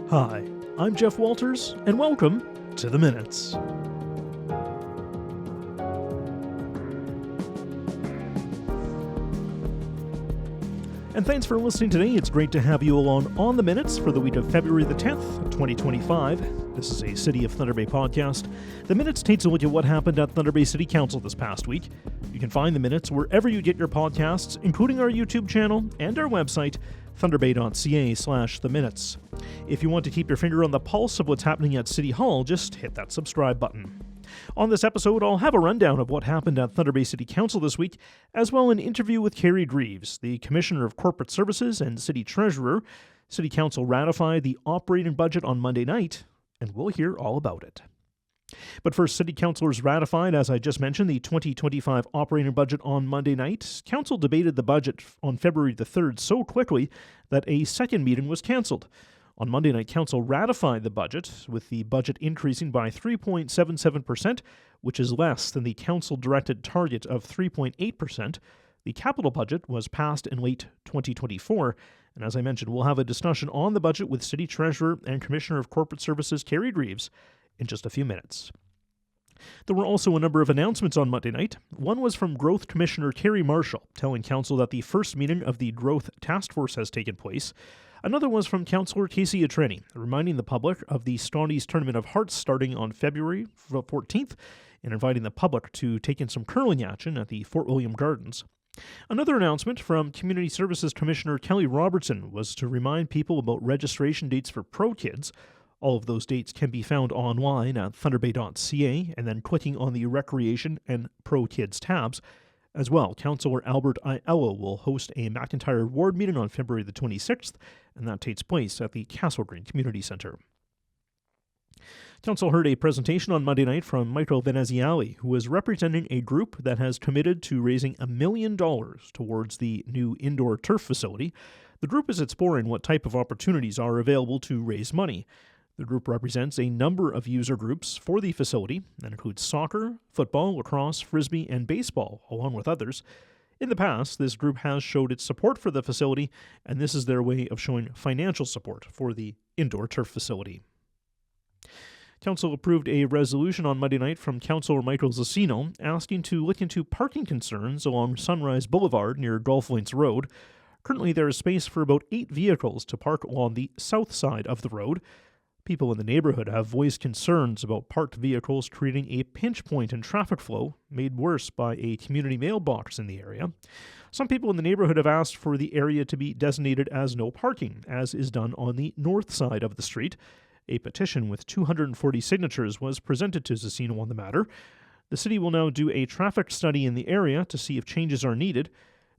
Hi, I'm Jeff Walters, and welcome to The Minutes. And thanks for listening today. It's great to have you along on The Minutes for the week of February the 10th, 2025. This is a City of Thunder Bay podcast. The Minutes takes a look at what happened at Thunder Bay City Council this past week. You can find The Minutes wherever you get your podcasts, including our YouTube channel and our website, thunderbay.ca/The Minutes. If you want to keep your finger on the pulse of what's happening at City Hall, just hit that subscribe button. On this episode, I'll have a rundown of what happened at Thunder Bay City Council this week, as well as an interview with Keri Greaves, the Commissioner of Corporate Services and City Treasurer. City Council ratified the operating budget on Monday night, and we'll hear all about it. But first, City Councilors ratified, as I just mentioned, the 2025 operating budget on Monday night. Council debated the budget on February the 3rd so quickly that a second meeting was cancelled. On Monday night, Council ratified the budget, with the budget increasing by 3.77%, which is less than the Council-directed target of 3.8%. The capital budget was passed in late 2024, and as I mentioned, we'll have a discussion on the budget with City Treasurer and Commissioner of Corporate Services Keri Greaves in just a few minutes. There were also a number of announcements on Monday night. One was from Growth Commissioner Kerry Marshall, telling Council that the first meeting of the Growth Task Force has taken place. Another was from Councillor Casey Atrenny, reminding the public of the Stoddies Tournament of Hearts starting on February 14th and inviting the public to take in some curling action at the Fort William Gardens. Another announcement from Community Services Commissioner Kelly Robertson was to remind people about registration dates for Pro Kids. All of those dates can be found online at thunderbay.ca and then clicking on the Recreation and Pro Kids tabs. As well, Councillor Albert Aiello will host a McIntyre Ward meeting on February the 26th, and that takes place at the Castle Green Community Centre. Council heard a presentation on Monday night from Michael Veneziale, who is representing a group that has committed to raising $1 million towards the new indoor turf facility. The group is exploring what type of opportunities are available to raise money. The group represents a number of user groups for the facility that includes soccer, football, lacrosse, frisbee, and baseball, along with others. In the past, this group has showed its support for the facility, and this is their way of showing financial support for the indoor turf facility. Council approved a resolution on Monday night from Councillor Michael Zassino asking to look into parking concerns along Sunrise Boulevard near Golf Links Road. Currently, there is space for about 8 vehicles to park along the south side of the road. People in the neighborhood have voiced concerns about parked vehicles creating a pinch point in traffic flow, made worse by a community mailbox in the area. Some people in the neighborhood have asked for the area to be designated as no parking, as is done on the north side of the street. A petition with 240 signatures was presented to Zassino on the matter. The city will now do a traffic study in the area to see if changes are needed.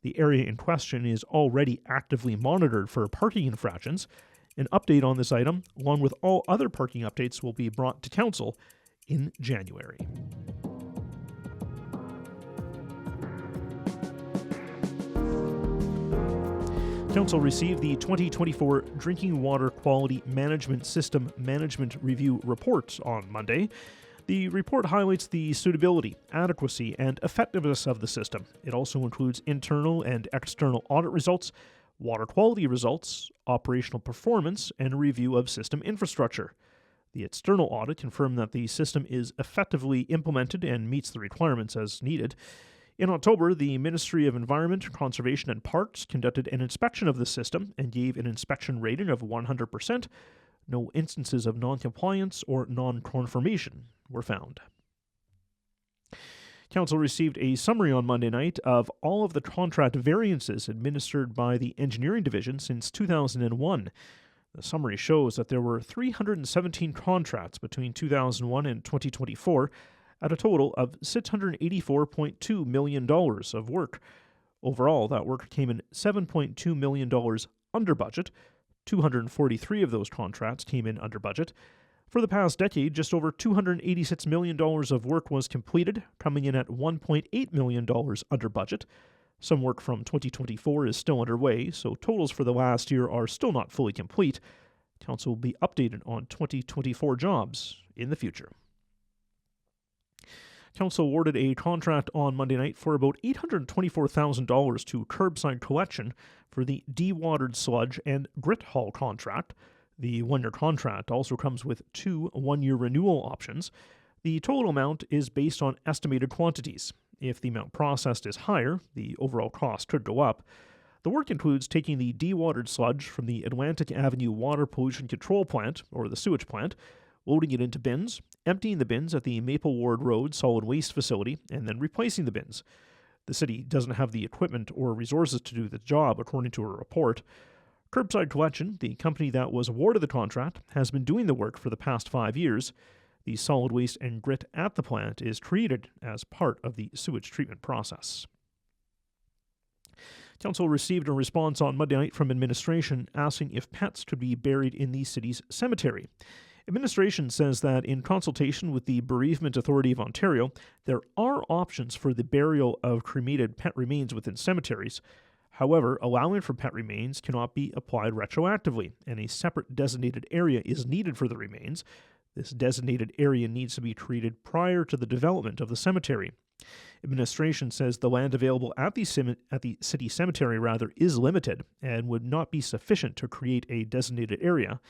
The area in question is already actively monitored for parking infractions. An update on this item, along with all other parking updates, will be brought to Council in January. Council received the 2024 Drinking Water Quality Management System Management Review Report on Monday. The report highlights the suitability, adequacy, and effectiveness of the system. It also includes internal and external audit results, water quality results, operational performance, and a review of system infrastructure. The external audit confirmed that the system is effectively implemented and meets the requirements as needed. In October, the Ministry of Environment, Conservation and Parks conducted an inspection of the system and gave an inspection rating of 100%. No instances of non-compliance or non-conformation were found. Council received a summary on Monday night of all of the contract variances administered by the Engineering Division since 2001. The summary shows that there were 317 contracts between 2001 and 2024 at a total of $684.2 million of work. Overall, that work came in $7.2 million under budget. 243 of those contracts came in under budget. For the past decade, just over $286 million of work was completed, coming in at $1.8 million under budget. Some work from 2024 is still underway, so totals for the last year are still not fully complete. Council will be updated on 2024 jobs in the future. Council awarded a contract on Monday night for about $824,000 to Curbside Collection for the Dewatered Sludge and Grit Haul contract. The one-year contract also comes with 2 one-year renewal options. The total amount is based on estimated quantities. If the amount processed is higher, the overall cost could go up. The work includes taking the dewatered sludge from the Atlantic Avenue Water Pollution Control Plant, or the sewage plant, loading it into bins, emptying the bins at the Maple Ward Road Solid Waste Facility, and then replacing the bins. The city doesn't have the equipment or resources to do the job, according to a report. Curbside Collection, the company that was awarded the contract, has been doing the work for the past 5 years. The solid waste and grit at the plant is treated as part of the sewage treatment process. Council received a response on Monday night from administration asking if pets could be buried in the city's cemetery. Administration says that in consultation with the Bereavement Authority of Ontario, there are options for the burial of cremated pet remains within cemeteries. However, allowing for pet remains cannot be applied retroactively, and a separate designated area is needed for the remains. This designated area needs to be created prior to the development of the cemetery. Administration says the land available at the city cemetery is limited and would not be sufficient to create a designated area.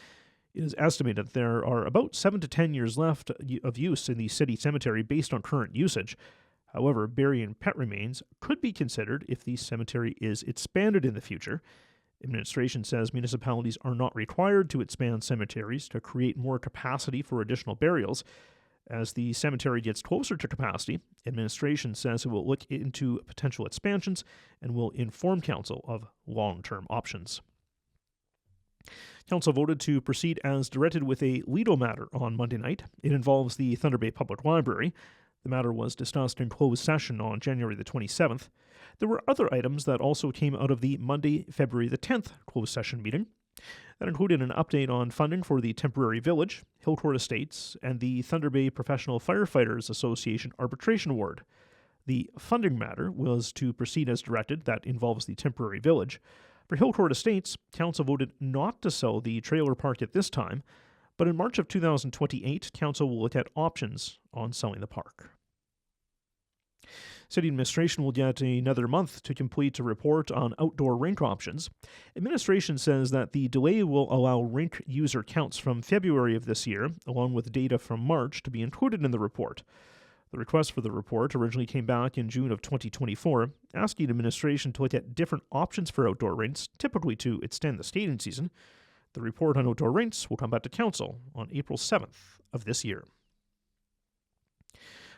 It is estimated that there are about 7 to 10 years left of use in the city cemetery based on current usage. However, burying pet remains could be considered if the cemetery is expanded in the future. Administration says municipalities are not required to expand cemeteries to create more capacity for additional burials. As the cemetery gets closer to capacity, administration says it will look into potential expansions and will inform council of long-term options. Council voted to proceed as directed with a legal matter on Monday night. It involves the Thunder Bay Public Library. The matter was discussed in closed session on January the 27th. There were other items that also came out of the Monday, February the 10th closed session meeting. That included an update on funding for the temporary village, Hillcourt Estates, and the Thunder Bay Professional Firefighters Association Arbitration Award. The funding matter was to proceed as directed. That involves the temporary village. For Hillcourt Estates, Council voted not to sell the trailer park at this time, but in March of 2028, Council will look at options on selling the park. City administration will get another month to complete a report on outdoor rink options. Administration says that the delay will allow rink user counts from February of this year, along with data from March, to be included in the report. The request for the report originally came back in June of 2024, asking administration to look at different options for outdoor rinks, typically to extend the skating season. The report on outdoor rinks will come back to Council on April 7th of this year.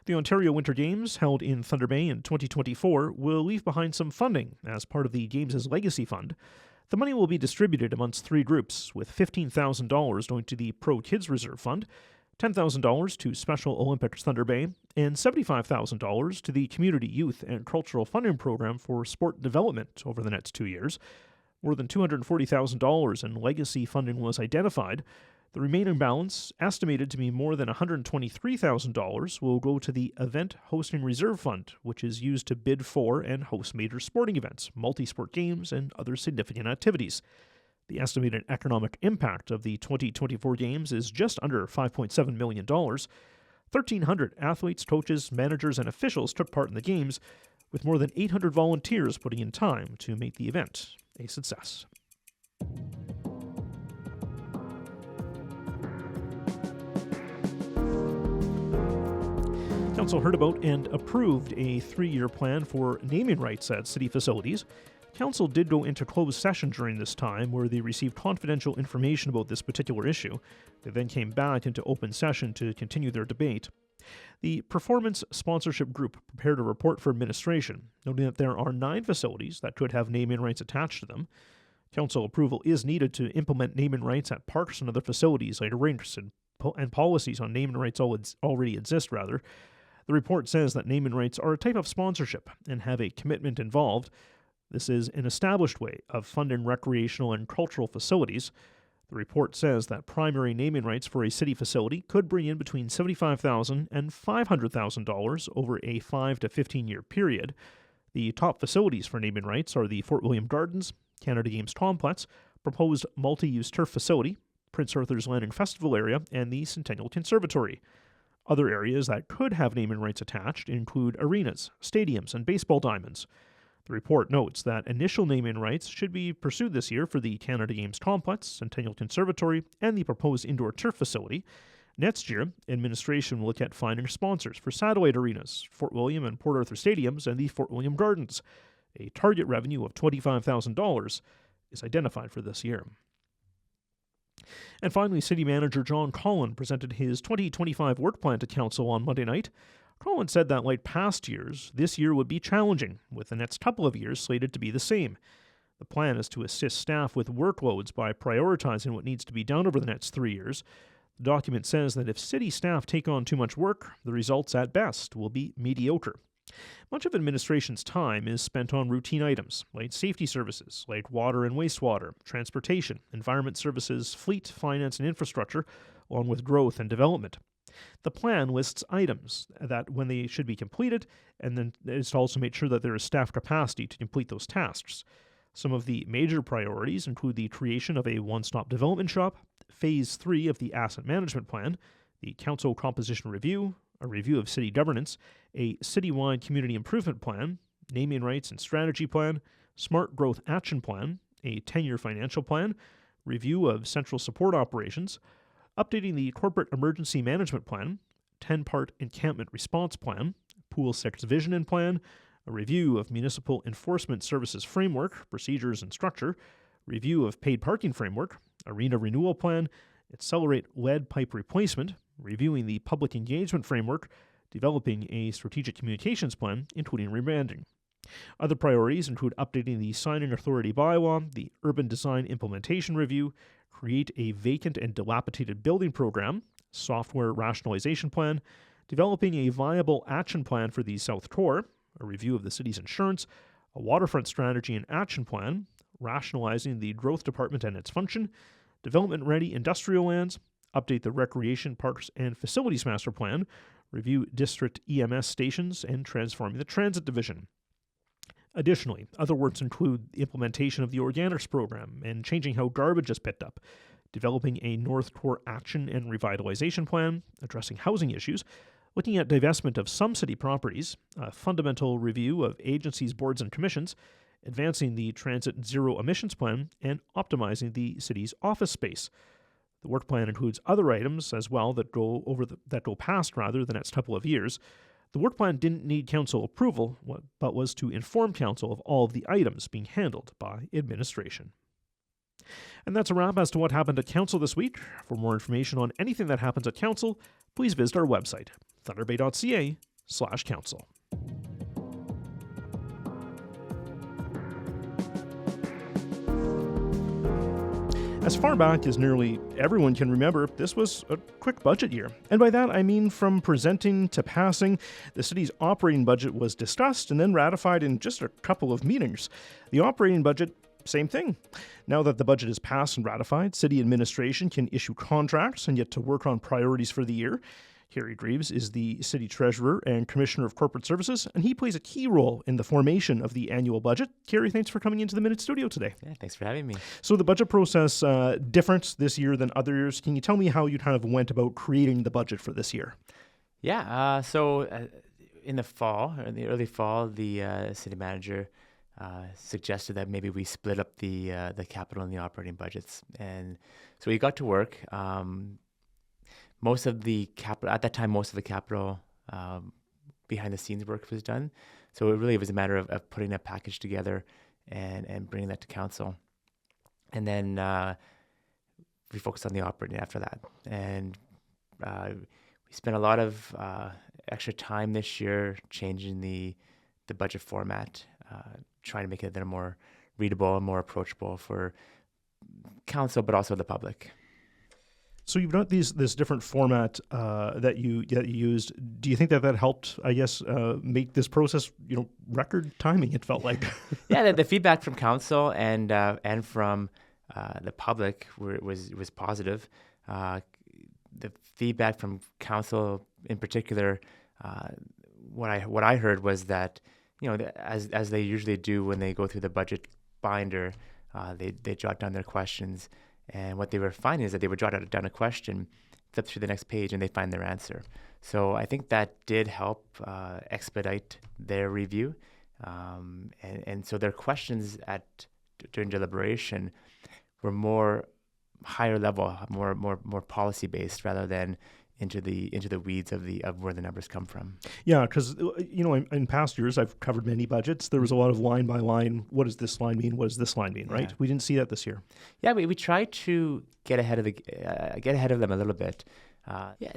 The Ontario Winter Games, held in Thunder Bay in 2024, will leave behind some funding as part of the Games' Legacy Fund. The money will be distributed amongst 3 groups, with $15,000 going to the Pro Kids Reserve Fund, $10,000 to Special Olympics Thunder Bay, and $75,000 to the Community Youth and Cultural Funding Program for Sport Development over the next 2 years. More than $240,000 in legacy funding was identified. The remaining balance, estimated to be more than $123,000, will go to the Event Hosting Reserve Fund, which is used to bid for and host major sporting events, multi-sport games, and other significant activities. The estimated economic impact of the 2024 Games is just under $5.7 million. 1,300 athletes, coaches, managers, and officials took part in the Games, with more than 800 volunteers putting in time to make the event a success. Council heard about and approved a 3-year plan for naming rights at city facilities. Council did go into closed session during this time, where they received confidential information about this particular issue. They then came back into open session to continue their debate. The Performance Sponsorship Group prepared a report for administration, noting that there are 9 facilities that could have naming rights attached to them. Council approval is needed to implement naming rights at parks and other facilities like rinks, and policies on naming rights already exist. The report says that naming rights are a type of sponsorship and have a commitment involved. This is an established way of funding recreational and cultural facilities. The report says that primary naming rights for a city facility could bring in between $75,000 and $500,000 over a 5 to 15-year period. The top facilities for naming rights are the Fort William Gardens, Canada Games Complex, proposed multi-use turf facility, Prince Arthur's Landing Festival area, and the Centennial Conservatory. Other areas that could have naming rights attached include arenas, stadiums, and baseball diamonds. The report notes that initial naming rights should be pursued this year for the Canada Games Complex, Centennial Conservatory, and the proposed indoor turf facility. Next year, administration will look at finding sponsors for satellite arenas, Fort William and Port Arthur stadiums, and the Fort William Gardens. A target revenue of $25,000 is identified for this year. And finally, City Manager John Collin presented his 2025 work plan to Council on Monday night. Collin said that, like past years, this year would be challenging, with the next couple of years slated to be the same. The plan is to assist staff with workloads by prioritizing what needs to be done over the next 3 years. The document says that if city staff take on too much work, the results at best will be mediocre. Much of administration's time is spent on routine items, like safety services, like water and wastewater, transportation, environment services, fleet, finance, and infrastructure, along with growth and development. The plan lists items that when they should be completed, and then is to also make sure that there is staff capacity to complete those tasks. Some of the major priorities include the creation of a one-stop development shop, Phase 3 of the Asset Management Plan, the Council Composition Review, a review of city governance, a citywide community improvement plan, naming rights and strategy plan, smart growth action plan, a 10-year financial plan, review of central support operations, updating the corporate emergency management plan, 10-part encampment response plan, Pool 6 vision and plan, a review of municipal enforcement services framework, procedures and structure, review of paid parking framework, arena renewal plan, accelerate lead pipe replacement, reviewing the public engagement framework, developing a strategic communications plan, including rebranding. Other priorities include updating the signing authority bylaw, the urban design implementation review, create a vacant and dilapidated building program, software rationalization plan, developing a viable action plan for the South Core, a review of the city's insurance, a waterfront strategy and action plan, rationalizing the growth department and its function, development-ready industrial lands, update the recreation, parks, and facilities master plan, review district EMS stations, and transforming the transit division. Additionally, other works include the implementation of the Organics program and changing how garbage is picked up, developing a North Core action and revitalization plan, addressing housing issues, looking at divestment of some city properties, a fundamental review of agencies, boards, and commissions, advancing the transit zero emissions plan, and optimizing the city's office space. The work plan includes other items as well that go past the next couple of years. The work plan didn't need council approval, but was to inform council of all of the items being handled by administration. And that's a wrap as to what happened at council this week. For more information on anything that happens at council, please visit our website, thunderbay.ca/council. As far back as nearly everyone can remember, this was a quick budget year. And by that, I mean from presenting to passing, the city's operating budget was discussed and then ratified in just a couple of meetings. The operating budget, same thing. Now that the budget is passed and ratified, city administration can issue contracts and get to work on priorities for the year. Keri Greaves is the city treasurer and commissioner of corporate services, and he plays a key role in the formation of the annual budget. Keri, thanks for coming into the Minute Studio today. Yeah, thanks for having me. So the budget process different this year than other years. Can you tell me how you kind of went about creating the budget for this year? Yeah, in the fall, or in the early fall, the city manager suggested that maybe we split up the capital and the operating budgets, and so we got to work. Most of the capital behind the scenes work was done. So it really was a matter of putting a package together and bringing that to council. And then we focused on the operating after that. And we spent a lot of extra time this year changing the budget format, trying to make it a little more readable and more approachable for council, but also the public. So you've got this different format that you used. Do you think that helped, I guess, make this process, record timing? It felt like. Yeah, the feedback from council and from the public was positive. The feedback from council, in particular, what I heard was that as they usually do when they go through the budget binder, they jot down their questions. And what they were finding is that they would jot down a question, flip through the next page, and they find their answer. So I think that did help expedite their review. And so their questions during deliberation were more higher level, more policy based rather than into the weeds of where the numbers come from. Yeah, because in past years I've covered many budgets. There was a lot of line by line. What does this line mean? What does this line mean? Right? Yeah. We didn't see that this year. Yeah, we tried to get ahead of them a little bit.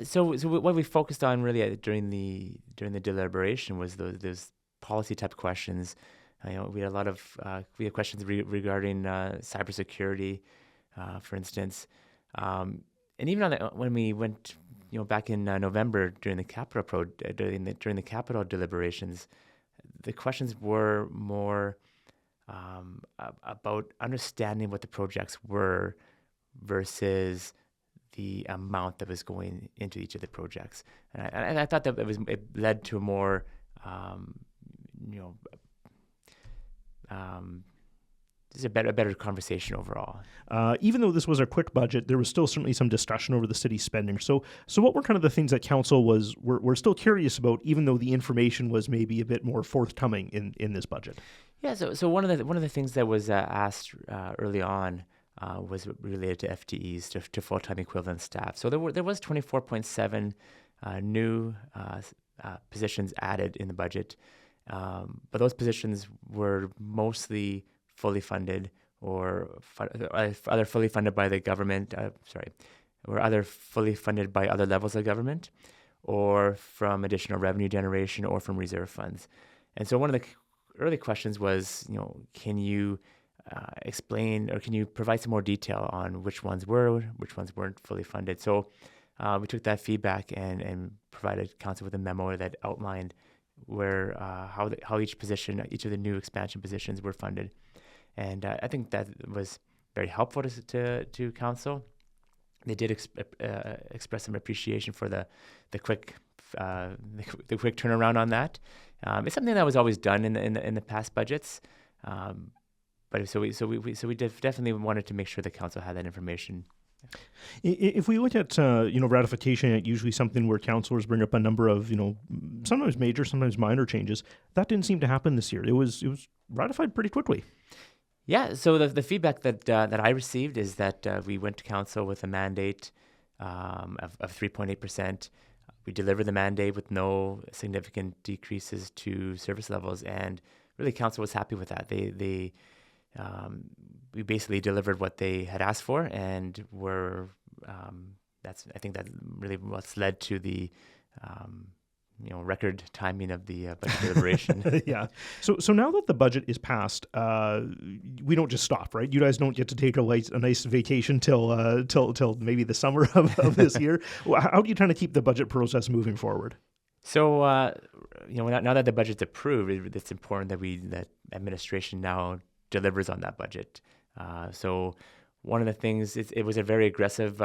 So what we focused on really during the deliberation was those policy type questions. We had a lot of questions regarding cybersecurity, for instance, and even when we went, back in November during the capital during the capital deliberations, the questions were more about understanding what the projects were versus the amount that was going into each of the projects, and I thought that it led to a more just a better conversation overall. Even though this was a quick budget, there was still certainly some discussion over the city's spending. So what were kind of the things that council were still curious about, even though the information was maybe a bit more forthcoming in this budget? Yeah. So one of the things that was asked early on was related to FTEs, to full-time equivalent staff. So there was 24.7 new positions added in the budget, but those positions were mostly fully funded or either fully funded by the government, or either fully funded by other levels of government, or from additional revenue generation, or from reserve funds. And so one of the early questions was, can you explain, or can you provide some more detail on which ones weren't fully funded? So we took that feedback and provided council with a memo that outlined where how each of the new expansion positions were funded. And I think that was very helpful to council. They did express some appreciation for the quick turnaround on that. It's something that was always done in the past budgets, but so we definitely wanted to make sure the council had that information. If we look at ratification, usually something where councillors bring up a number of sometimes major, sometimes minor changes. That didn't seem to happen this year. It was ratified pretty quickly. Yeah, so the feedback that I received is that we went to council with a mandate of 3.8%. We delivered the mandate with no significant decreases to service levels, and really council was happy with that. We basically delivered what they had asked for, and I think that really what's led to the record timing of the budget deliberation. Yeah. So now that the budget is passed, we don't just stop, right? You guys don't get to take a nice vacation till maybe the summer of this year. How do you try to keep the budget process moving forward? So now that the budget's approved, it's important that administration now delivers on that budget. So one of the things, it was a very aggressive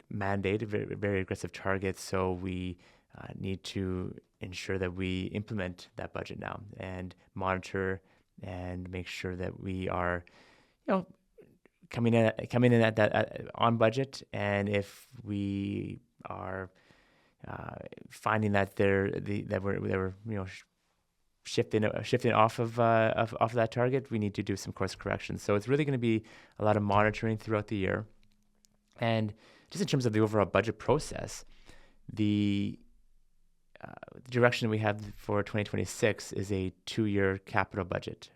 mandate, a very, very aggressive target. So we need to ensure that we implement that budget now and monitor and make sure that we are, coming in at that on budget. And if we are finding that they were shifting off of that target, we need to do some course corrections. So it's really going to be a lot of monitoring throughout the year. And just in terms of the overall budget process, the direction we have for 2026 is a 2-year capital budget.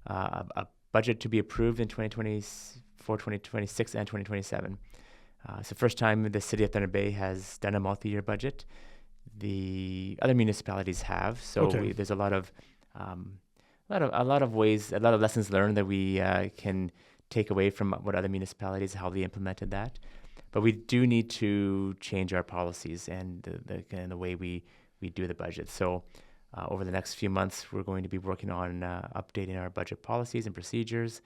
A budget to be approved in 2026 and 2027. It's the first time the city of Thunder Bay has done a multi-year budget. The other municipalities have, so Okay. There's a lot of ways, a lot of lessons learned that we can take away from what other municipalities, how they implemented that. But we do need to change our policies and the way we do the budget. So over the next few months, we're going to be working on updating our budget policies and procedures.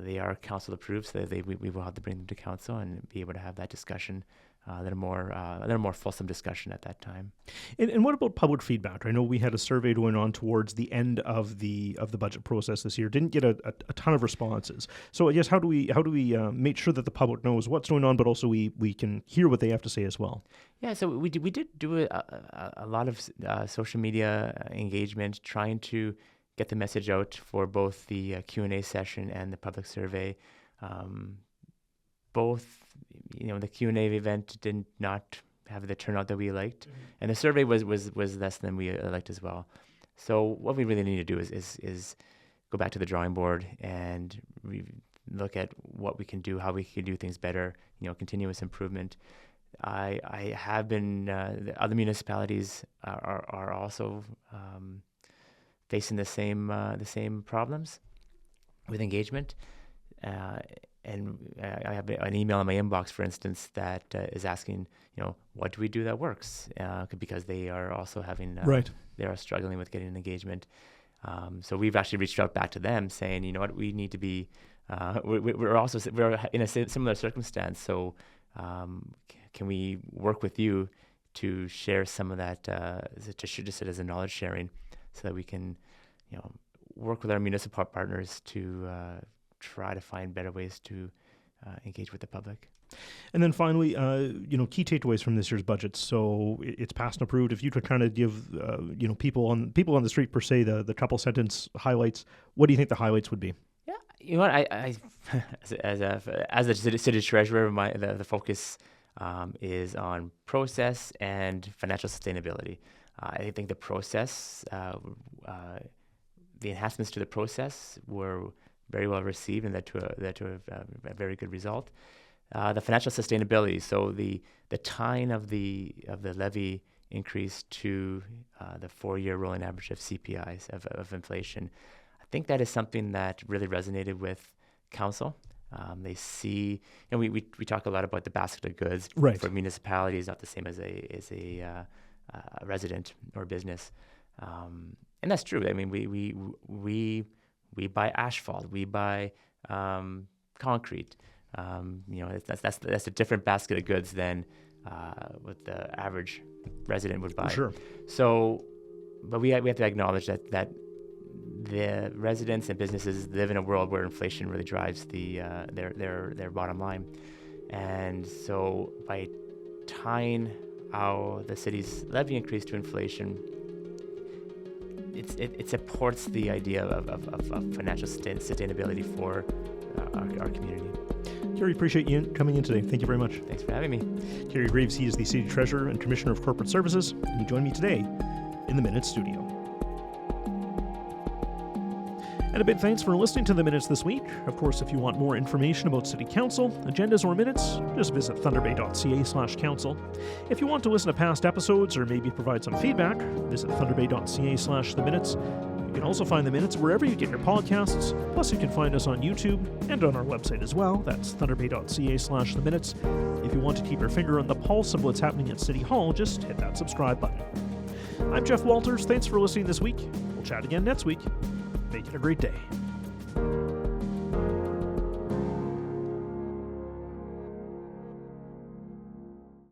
They are council approved, so we will have to bring them to council and be able to have that discussion a little more fulsome discussion at that time. And what about public feedback? I know we had a survey going on towards the end of the budget process this year. Didn't get a ton of responses. So I guess how do we make sure that the public knows what's going on, but also we can hear what they have to say as well? Yeah, so we did do a lot of social media engagement, trying to get the message out for both the Q&A session and the public survey. Both, the Q&A event did not have the turnout that we liked, and the survey was less than we liked as well. So what we really need to do is go back to the drawing board and look at what we can do, how we can do things better. Continuous improvement. I have been. The other municipalities are also facing the same problems with engagement. And I have an email in my inbox, for instance, that is asking, what do we do that works? Because they are also having, they are struggling with getting engagement. So we've actually reached out back to them saying, we need to be, we're in a similar circumstance. So can we work with you to share some of that, just as a knowledge sharing, so that we can, work with our municipal partners to try to find better ways to engage with the public. And then finally, key takeaways from this year's budget. So it's passed and approved. If you could kind of give, people on the street per se, the couple sentence highlights, what do you think the highlights would be? Yeah, you know what, I as the city treasurer, the focus is on process and financial sustainability. I think the process, the enhancements to the process were very well received, and that to a very good result. The financial sustainability, so the tying of the levy increase to the 4-year rolling average of CPIs of inflation, I think that is something that really resonated with council. They see, we talk a lot about the basket of goods for municipalities, not the same as a resident or business, and that's true. I mean, we buy asphalt, we buy concrete. That's a different basket of goods than what the average resident would buy. Sure. So, but we have to acknowledge that the residents and businesses live in a world where inflation really drives their bottom line, and so by tying the city's levy increase to inflation, it supports the idea of financial sustainability for our community. Keri, appreciate you coming in today. Thank you very much. Thanks for having me. Keri Greaves, he is the City Treasurer and Commissioner of Corporate Services, and he joined me today in the Minutes studio. And a big thanks for listening to the Minutes this week. Of course, if you want more information about City Council, agendas, or minutes, just visit thunderbay.ca/council. If you want to listen to past episodes or maybe provide some feedback, visit thunderbay.ca/theminutes. You can also find the Minutes wherever you get your podcasts. Plus, you can find us on YouTube and on our website as well. That's thunderbay.ca/theminutes. If you want to keep your finger on the pulse of what's happening at City Hall, just hit that subscribe button. I'm Jeff Walters. Thanks for listening this week. We'll chat again next week. Make it a great day.